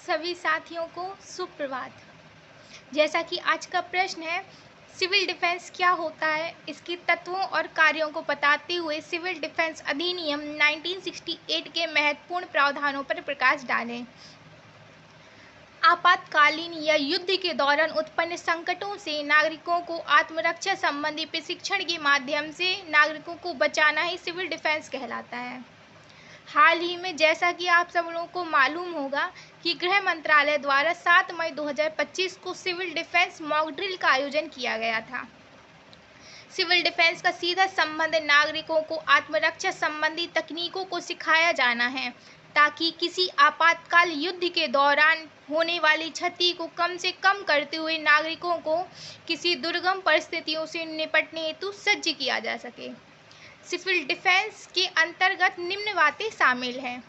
सभी साथियों को सुप्रभात। जैसा कि आज का प्रश्न है, सिविल डिफेंस क्या होता है, इसके तत्वों और कार्यों को बताते हुए सिविल डिफेंस अधिनियम 1968 के महत्वपूर्ण प्रावधानों पर प्रकाश डालें। आपातकालीन या युद्ध के दौरान उत्पन्न संकटों से नागरिकों को आत्मरक्षा संबंधी प्रशिक्षण के माध्यम से नागरिकों को बचाना ही सिविल डिफेंस कहलाता है। हाल ही में जैसा कि आप सब लोगों को मालूम होगा कि गृह मंत्रालय द्वारा 7 मई 2025 को सिविल डिफेंस मॉक ड्रिल का आयोजन किया गया था। सिविल डिफेंस का सीधा संबंध नागरिकों को आत्मरक्षा संबंधी तकनीकों को सिखाया जाना है, ताकि किसी आपातकाल युद्ध के दौरान होने वाली क्षति को कम से कम करते हुए नागरिकों को किसी दुर्गम परिस्थितियों से निपटने हेतु सज्ज किया जा सके। सिविल डिफेंस के अंतर्गत निम्न बातें शामिल हैं,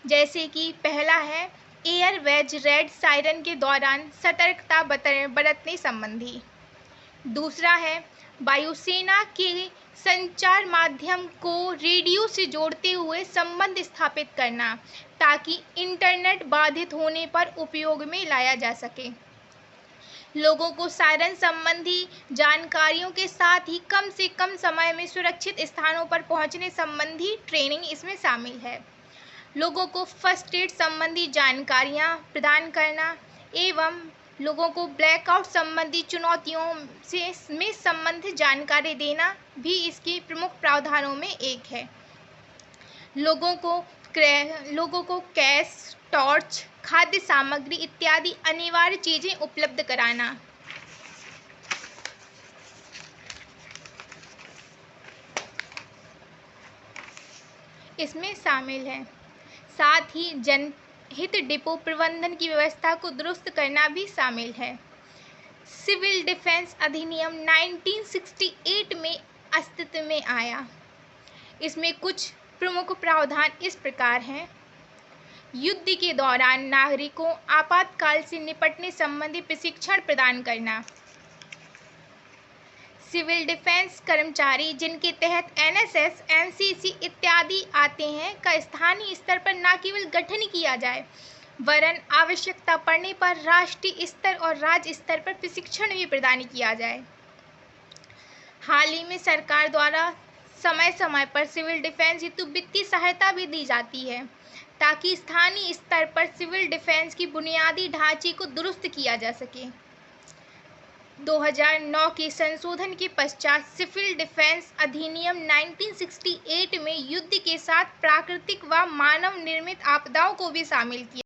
जैसे कि पहला है एयरवेज रेड सायरन के दौरान सतर्कता बरतने संबंधी। दूसरा है वायुसेना के संचार माध्यम को रेडियो से जोड़ते हुए संबंध स्थापित करना, ताकि इंटरनेट बाधित होने पर उपयोग में लाया जा सके। लोगों को सायरन संबंधी जानकारियों के साथ ही कम से कम समय में सुरक्षित स्थानों पर पहुंचने संबंधी ट्रेनिंग इसमें शामिल है। लोगों को फर्स्ट एड संबंधी जानकारियां प्रदान करना एवं लोगों को ब्लैकआउट संबंधी चुनौतियों में संबंधित जानकारी देना भी इसके प्रमुख प्रावधानों में एक है। लोगों को कैश, टॉर्च, खाद्य सामग्री इत्यादि अनिवार्य चीजें उपलब्ध कराना। इसमें शामिल है। साथ ही जनहित डिपो प्रबंधन की व्यवस्था को दुरुस्त करना भी शामिल है। सिविल डिफेंस अधिनियम 1968 में अस्तित्व में आया। इसमें कुछ प्रमुख प्रावधान इस प्रकार हैं। युद्ध के दौरान नागरिकों आपातकाल से निपटने संबंधी प्रशिक्षण प्रदान करना। सिविल डिफेंस कर्मचारी जिनके तहत एनएसएस, एनसीसी इत्यादि आते हैं का स्थानीय स्तर पर न केवल गठन किया जाए, वरन आवश्यकता पड़ने पर राष्ट्रीय स्तर और राज्य स्तर पर प्रशिक्षण भी प्रदान किया जाए। हाल ही में सरकार द्वारा समय समय पर सिविल डिफेंस हेतु वित्तीय सहायता भी दी जाती है, ताकि स्थानीय स्तर पर सिविल डिफेंस की बुनियादी ढांचे को दुरुस्त किया जा सके। 2009 के संशोधन के पश्चात सिविल डिफेंस अधिनियम 1968 में युद्ध के साथ प्राकृतिक व मानव निर्मित आपदाओं को भी शामिल किया।